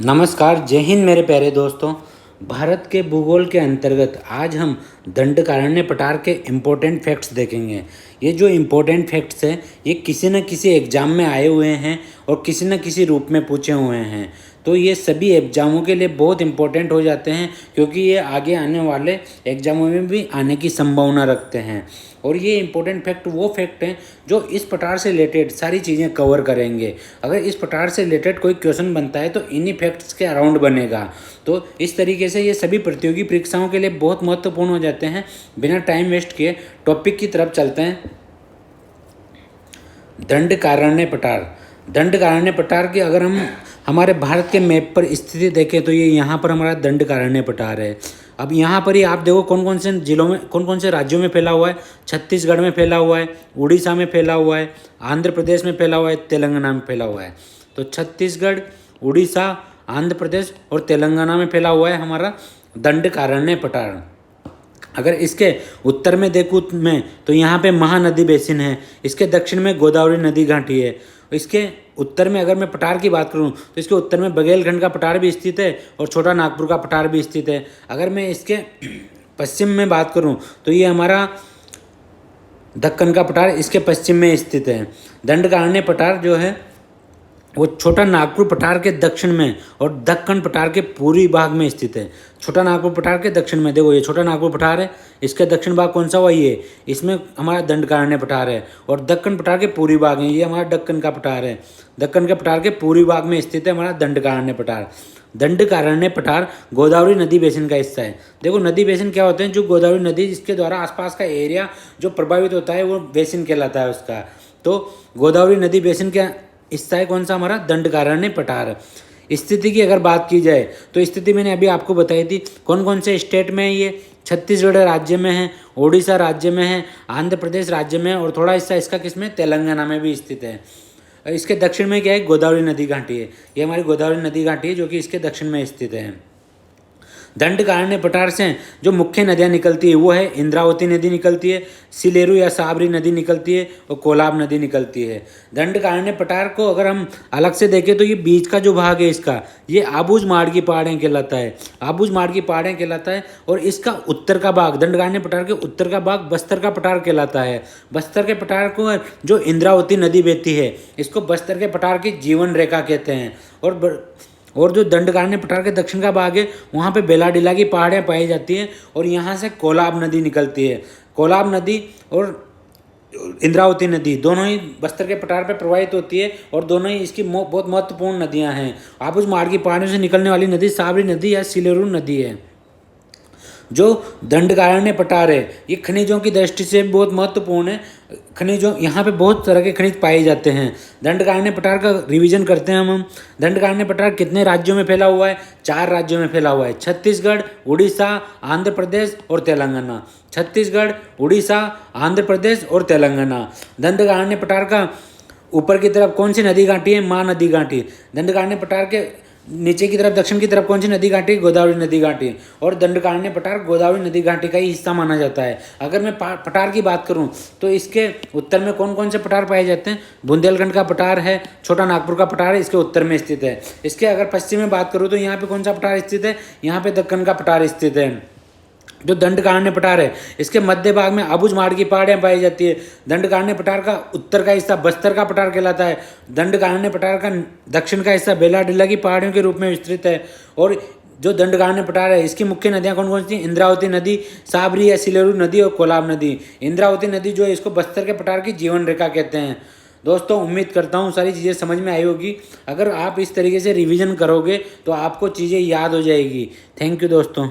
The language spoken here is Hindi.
नमस्कार, जय हिंद मेरे प्यारे दोस्तों। भारत के भूगोल के अंतर्गत आज हम दंडकारण्य पठार के इम्पोर्टेंट फैक्ट्स देखेंगे। ये जो इम्पोर्टेंट फैक्ट्स हैं ये किसी न किसी एग्ज़ाम में आए हुए हैं और किसी न किसी रूप में पूछे हुए हैं। तो ये सभी एग्ज़ामों के लिए बहुत इम्पोर्टेंट हो जाते हैं क्योंकि ये आगे आने वाले एग्ज़ामों में भी आने की संभावना रखते हैं। और ये इम्पोर्टेंट फैक्ट वो फैक्ट हैं जो इस पठार से रिलेटेड सारी चीज़ें कवर करेंगे। अगर इस पठार से रिलेटेड कोई क्वेश्चन बनता है तो इन्हीं फैक्ट्स के अराउंड बनेगा। तो इस तरीके से ये सभी प्रतियोगी परीक्षाओं के लिए बहुत महत्वपूर्ण हो जाते हैं। बिना टाइम वेस्ट किए टॉपिक की तरफ चलते हैं। दंडकारण्य पठार। दंडकारण्य पठार की अगर हम हमारे भारत के मैप पर स्थिति देखें तो ये यहाँ पर हमारा दंडकारण्य पठार है। अब यहाँ पर ही आप देखो कौन कौन से जिलों में, कौन कौन से राज्यों में फैला हुआ है। छत्तीसगढ़ में फैला हुआ है, उड़ीसा में फैला हुआ है, आंध्र प्रदेश में फैला हुआ है, तेलंगाना में फैला हुआ है। तो छत्तीसगढ़, उड़ीसा, आंध्र प्रदेश और तेलंगाना में फैला हुआ है हमारा दंडकारण्य पठार। अगर इसके उत्तर में देखूँ मैं तो यहाँ पे महानदी बेसिन है। इसके दक्षिण में गोदावरी नदी घाटी है। इसके उत्तर में अगर मैं पठार की बात करूँ तो इसके उत्तर में बघेलखंड का पठार भी स्थित है और छोटा नागपुर का पठार भी स्थित है। अगर मैं इसके पश्चिम में बात करूँ तो ये हमारा दक्कन का पठार इसके पश्चिम में स्थित है। दंडकारण्य पठार जो है वो छोटा नागपुर पठार के दक्षिण में और दक्कन पठार के पूर्वी भाग में स्थित है। छोटा नागपुर पठार के दक्षिण में देखो, ये छोटा नागपुर पठार है, इसके दक्षिण भाग कौन सा हुआ, ये इसमें हमारा दंडकारण्य पठार है। और दक्कन पठार के पूर्वी भाग में ये हमारा दक्कन का पठार है। दक्कन के पठार के पूर्वी भाग में स्थित है हमारा दंडकारण्य पठार। दंडकारण्य पठार गोदावरी नदी बेसिन का हिस्सा है। देखो नदी बेसिन क्या होते हैं, जो गोदावरी नदी जिसके द्वारा आसपास का एरिया जो प्रभावित होता है वो बेसिन कहलाता है उसका। तो गोदावरी नदी बेसिन का हिस्सा है कौन सा, हमारा दंडकारण्य पठार। स्थिति की अगर बात की जाए तो स्थिति मैंने अभी आपको बताई थी कौन कौन से स्टेट में है। ये छत्तीसगढ़ राज्य में है, उड़ीसा राज्य में है, आंध्र प्रदेश राज्य में है और थोड़ा हिस्सा इसका किसमें, तेलंगाना में भी स्थित है। इसके दक्षिण में क्या है, गोदावरी नदी घाटी है। ये हमारी गोदावरी नदी घाटी है जो कि इसके दक्षिण में स्थित है। दंडकारण्य पठार से जो मुख्य नदियाँ निकलती है वो है इंद्रावती नदी निकलती है, सिलेरू या साबरी नदी निकलती है और कोलाब नदी निकलती है। दंडकारण्य पठार को अगर हम अलग से देखें तो ये बीच का जो भाग है इसका, ये आबूझ मार्गी पहाड़ें कहलाता है। आबूझ मार्गी पहाड़ें कहलाता है। और इसका उत्तर का भाग, दंडकारण्य पठार के उत्तर का भाग बस्तर का पठार कहलाता है। बस्तर के पठार को जो इंद्रावती नदी बहती है इसको बस्तर के पठार की जीवन रेखा कहते हैं। और जो दंडकारण्य पठार के दक्षिण का भाग है वहाँ पे बेलाडीला की पहाड़ियाँ पाई जाती हैं और यहाँ से कोलाब नदी निकलती है। कोलाब नदी और इंद्रावती नदी दोनों ही बस्तर के पठार पे प्रवाहित होती है और दोनों ही इसकी बहुत महत्वपूर्ण नदियाँ हैं। आबूझ मार्गी पहाड़ियों से निकलने वाली नदी साबरी नदी या सिलेरू नदी है। जो दंडकारण्य पठार है ये खनिजों की दृष्टि से बहुत महत्वपूर्ण है। खनिजों यहाँ पे बहुत तरह के खनिज पाए जाते हैं। दंडकारण्य पठार का रिवीजन करते हैं हम। दंडकारण्य पठार कितने राज्यों में फैला हुआ है, 4 राज्यों में फैला हुआ है, छत्तीसगढ़, उड़ीसा, आंध्र प्रदेश और तेलंगाना। छत्तीसगढ़, उड़ीसा, आंध्र प्रदेश और तेलंगाना। दंडकारण्य पठार का ऊपर की तरफ कौन सी नदी घाटी है, महानदी घाटी। दंडकारण्य पठार के नीचे की तरफ दक्षिण की तरफ कौन सी नदी घाटी, गोदावरी नदी घाटी। और दंडकारण्य पठार गोदावरी नदी घाटी का ही हिस्सा माना जाता है। अगर मैं पठार की बात करूं तो इसके उत्तर में कौन कौन से पठार पाए जाते हैं, बुंदेलखंड का पठार है, छोटा नागपुर का पठार है, इसके उत्तर में स्थित है। इसके अगर पश्चिम में बात करूँ तो यहाँ पे कौन सा पठार स्थित है, यहाँ पे दक्कन का पठार स्थित है। जो दंडकारण्य पठार है इसके मध्य भाग में आबूझ मार्ग की पहाड़ियाँ पाई जाती है। दंडकारण्य पठार का उत्तर का हिस्सा बस्तर का पठार कहलाता है। दंडकारण्य पठार का दक्षिण का हिस्सा बेलाडीला की पहाड़ियों के रूप में विस्तृत है। और जो दंडकारण्य पठार है इसकी मुख्य नदियाँ कौन कौन सी, इंद्रावती नदी, साबरी या सिलेरू नदी और कोलाब नदी। इंद्रावती नदी जो है इसको बस्तर के पठार की जीवन रेखा कहते हैं। दोस्तों उम्मीद करता हूँ सारी चीज़ें समझ में आई होगी। अगर आप इस तरीके से रिवीजन करोगे तो आपको चीज़ें याद हो जाएगी। थैंक यू दोस्तों।